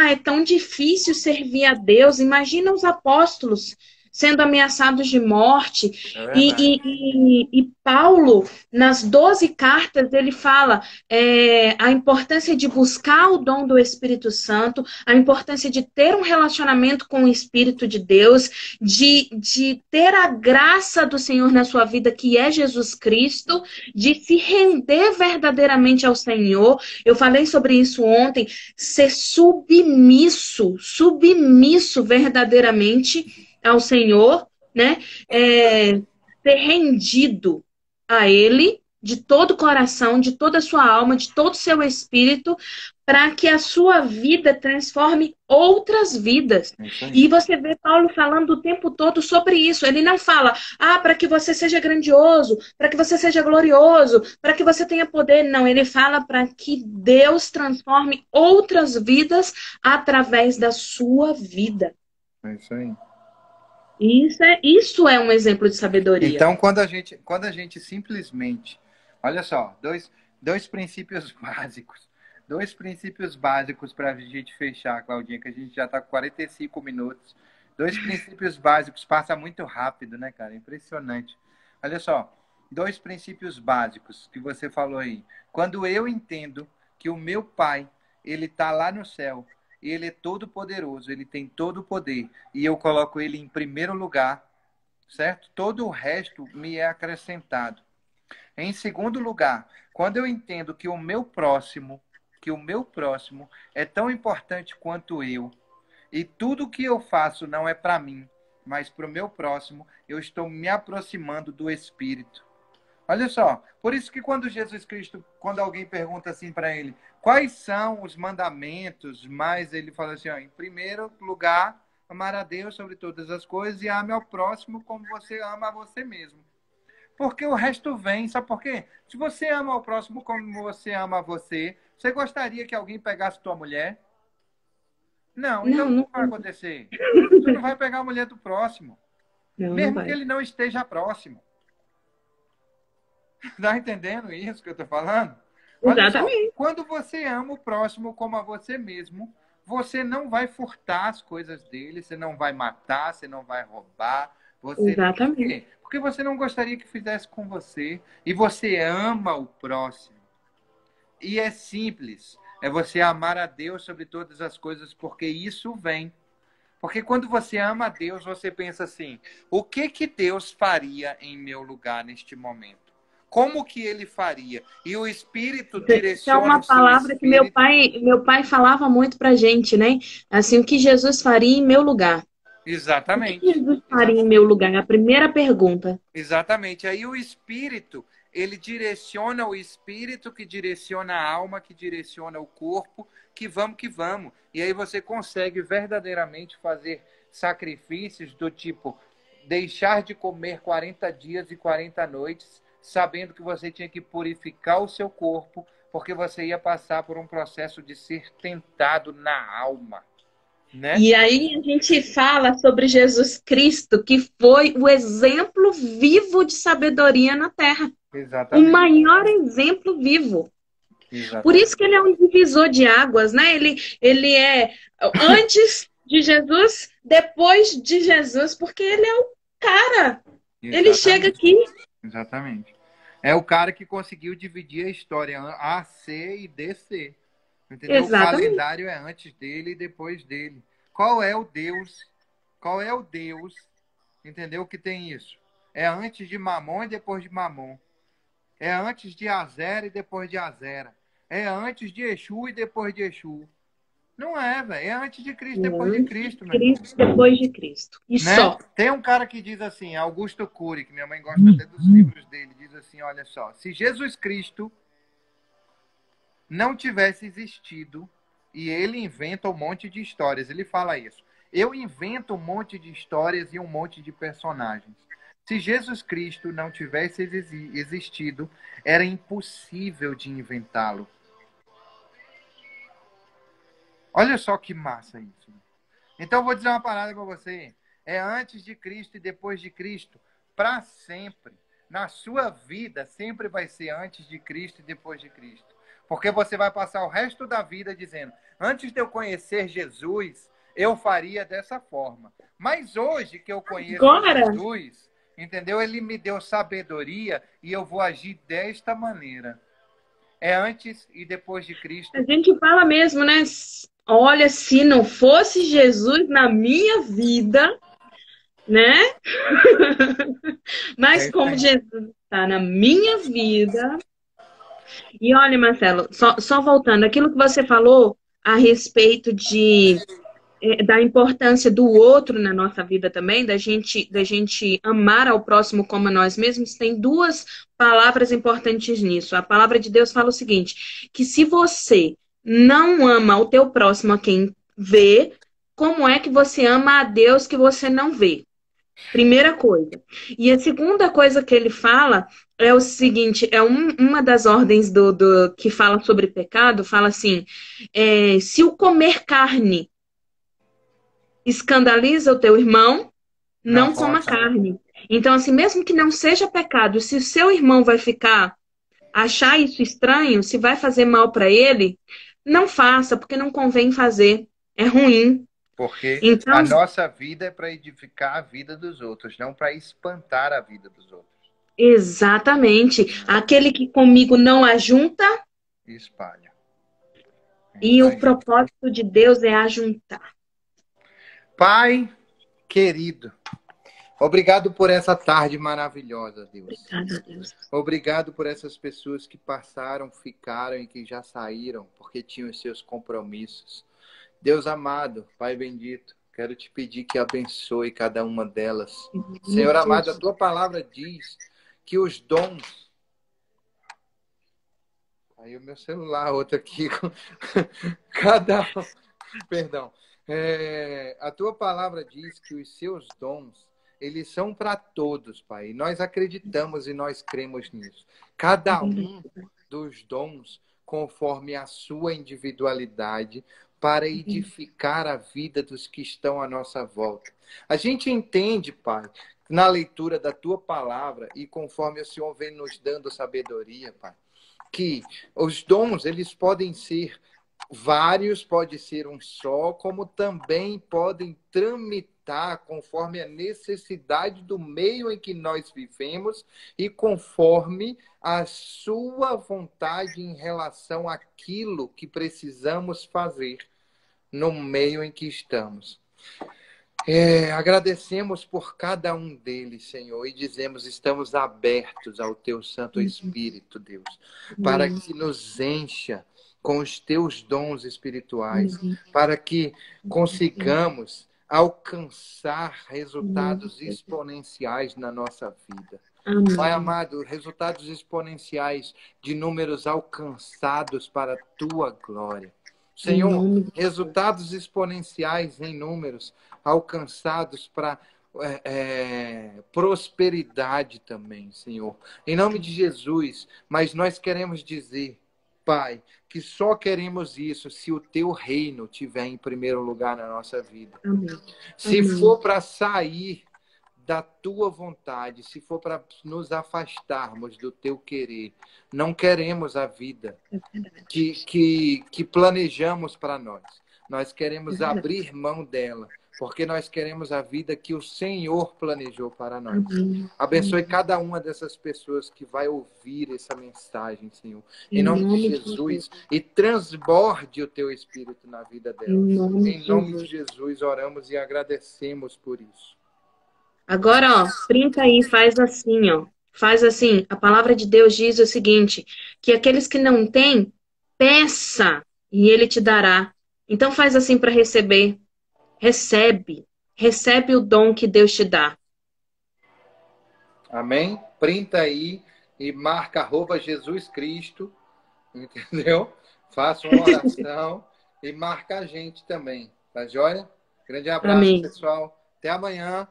é tão difícil servir a Deus. Imagina os apóstolos, sendo ameaçados de morte. É verdade. E Paulo, nas 12 cartas, ele fala a importância de buscar o dom do Espírito Santo, a importância de ter um relacionamento com o Espírito de Deus, de ter a graça do Senhor na sua vida, que é Jesus Cristo, de se render verdadeiramente ao Senhor. Eu falei sobre isso ontem, ser submisso verdadeiramente ao Senhor, né? Ser rendido a Ele de todo o coração, de toda a sua alma, de todo o seu espírito, para que a sua vida transforme outras vidas. E você vê Paulo falando o tempo todo sobre isso. Ele não fala, para que você seja grandioso, para que você seja glorioso, para que você tenha poder. Não, ele fala para que Deus transforme outras vidas através da sua vida. É isso aí. Isso é um exemplo de sabedoria. Então, quando a gente simplesmente... Olha só, dois princípios básicos. Dois princípios básicos para a gente fechar, Claudinha, que a gente já está com 45 minutos. Dois princípios básicos. Passa muito rápido, né, cara? Impressionante. Olha só, dois princípios básicos que você falou aí. Quando eu entendo que o meu pai, ele está lá no céu, e ele é todo poderoso, ele tem todo o poder, e eu coloco ele em primeiro lugar, certo? Todo o resto me é acrescentado. Em segundo lugar, quando eu entendo que o meu próximo é tão importante quanto eu, e tudo que eu faço não é para mim, mas para o meu próximo, eu estou me aproximando do Espírito. Olha só, por isso que quando Jesus Cristo, quando alguém pergunta assim para ele, quais são os mandamentos, mas ele fala assim, em primeiro lugar, amar a Deus sobre todas as coisas e ame ao próximo como você ama a você mesmo. Porque o resto vem, sabe por quê? Se você ama ao próximo como você ama a você, você gostaria que alguém pegasse tua mulher? Não, então não vai acontecer. Você não vai pegar a mulher do próximo, mesmo que ele não esteja próximo. Tá entendendo isso que eu tô falando? Olha só, quando você ama o próximo como a você mesmo, você não vai furtar as coisas dele, você não vai matar, você não vai roubar. Você... Por quê? Porque você não gostaria que fizesse com você. E você ama o próximo. E é simples. É você amar a Deus sobre todas as coisas, porque isso vem. Porque quando você ama a Deus, você pensa assim, o que Deus faria em meu lugar neste momento? Como que ele faria? E o Espírito direciona. É uma palavra que meu pai falava muito pra gente, né? Assim, o que Jesus faria em meu lugar? Exatamente. O que Jesus faria em meu lugar? A primeira pergunta. Exatamente. Aí o Espírito, ele direciona o Espírito, que direciona a alma, que direciona o corpo, que vamos que vamos. E aí você consegue verdadeiramente fazer sacrifícios do tipo deixar de comer 40 dias e 40 noites, sabendo que você tinha que purificar o seu corpo, porque você ia passar por um processo de ser tentado na alma. Né? E aí a gente fala sobre Jesus Cristo, que foi o exemplo vivo de sabedoria na Terra. Exatamente. O maior exemplo vivo. Exatamente. Por isso que ele é um divisor de águas, né? Ele é antes de Jesus, depois de Jesus, porque ele é o cara. Exatamente. Ele chega aqui. Exatamente. É o cara que conseguiu dividir a história A, C e D, C. Entendeu? Exatamente. O calendário é antes dele e depois dele. Qual é o Deus? Qual é o Deus? Entendeu? Que tem isso? É antes de Mamon e depois de Mamon. É antes de Azera e depois de Azera. É antes de Exu e depois de Exu. Não é, velho. É antes de Cristo, depois de Cristo. Cristo, depois de Cristo. E né? só. Tem um cara que diz assim, Augusto Cury, que minha mãe gosta até dos livros dele, diz assim, olha só, se Jesus Cristo não tivesse existido, e ele inventa um monte de histórias, ele fala isso, eu invento um monte de histórias e um monte de personagens. Se Jesus Cristo não tivesse existido, era impossível de inventá-lo. Olha só que massa isso. Então eu vou dizer uma parada para você. É antes de Cristo e depois de Cristo. Para sempre. Na sua vida, sempre vai ser antes de Cristo e depois de Cristo. Porque você vai passar o resto da vida dizendo, antes de eu conhecer Jesus, eu faria dessa forma. Mas hoje que eu conheço Agora, Jesus, entendeu? Ele me deu sabedoria e eu vou agir desta maneira. É antes e depois de Cristo. a gente fala mesmo, né? Olha, se não fosse Jesus na minha vida, né? Mas como Jesus está na minha vida. E olha, Marcelo, só voltando, aquilo que você falou a respeito da importância do outro na nossa vida também, da gente amar ao próximo como a nós mesmos, tem duas palavras importantes nisso. A palavra de Deus fala o seguinte, que se você não ama o teu próximo a quem vê, como é que você ama a Deus que você não vê? Primeira coisa. E a segunda coisa que ele fala é o seguinte, uma das ordens que fala sobre pecado, fala assim, se o comer carne escandaliza o teu irmão, não coma carne. Então, assim, mesmo que não seja pecado, se o seu irmão vai achar isso estranho, se vai fazer mal para ele, não faça, porque não convém fazer. É ruim. Porque Então, a nossa vida é para edificar a vida dos outros, não para espantar a vida dos outros. exatamente. Aquele que comigo não ajunta, Espalha. e o propósito de Deus é ajuntar. Pai querido, obrigado por essa tarde maravilhosa, Deus. Obrigada, Deus. Obrigado por essas pessoas que passaram, ficaram e que já saíram porque tinham os seus compromissos. Deus amado, Pai bendito, quero te pedir que abençoe cada uma delas. Senhor amado, a tua palavra diz que os dons... Aí o meu celular, outro aqui. Perdão. A tua palavra diz que os seus dons, eles são para todos, Pai. E nós acreditamos e nós cremos nisso. Cada um dos dons, conforme a sua individualidade, para edificar a vida dos que estão à nossa volta. A gente entende, Pai, na leitura da tua palavra e conforme o Senhor vem nos dando sabedoria, Pai, que os dons, eles podem ser vários, pode ser um só, como também podem tramitar conforme a necessidade do meio em que nós vivemos e conforme a sua vontade em relação àquilo que precisamos fazer no meio em que estamos. Agradecemos por cada um deles, Senhor, e dizemos, estamos abertos ao Teu Santo Espírito, Deus, para que nos encha com os Teus dons espirituais, para que consigamos alcançar resultados exponenciais na nossa vida. Amém. Pai amado, resultados exponenciais de números alcançados para a Tua glória. Senhor, resultados exponenciais em números alcançados para prosperidade também, Senhor. Em nome de Jesus, mas nós queremos dizer, Pai, que só queremos isso se o Teu reino estiver em primeiro lugar na nossa vida. Amém. Se for para sair da Tua vontade, se for para nos afastarmos do Teu querer, não queremos a vida que planejamos para nós. Nós queremos abrir mão dela, porque nós queremos a vida que o Senhor planejou para nós. Abençoe cada uma dessas pessoas que vai ouvir essa mensagem, Senhor. Em nome de Jesus. E transborde o Teu Espírito na vida delas. Em nome de Jesus, oramos e agradecemos por isso. Agora, ó, printa aí, faz assim, ó. Faz assim. A palavra de Deus diz o seguinte, que aqueles que não têm, peça e Ele te dará. Então faz assim para receber. Recebe. Recebe o dom que Deus te dá. Amém? Printa aí e marca @Jesus Cristo, entendeu? Faça uma oração e marca a gente também, tá joia? Grande abraço, Amém. pessoal. Até amanhã,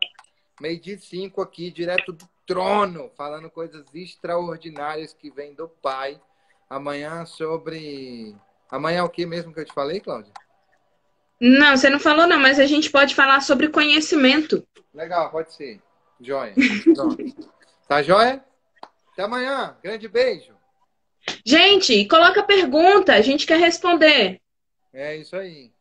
12h05 aqui, direto do trono, falando coisas extraordinárias que vêm do Pai. Amanhã Amanhã é o que mesmo que eu te falei, Cláudia? Não, você não falou não, mas a gente pode falar sobre conhecimento. Legal, pode ser. Joia. Pronto. Tá joia? Até amanhã. Grande beijo. Gente, coloca pergunta, a gente quer responder. É isso aí.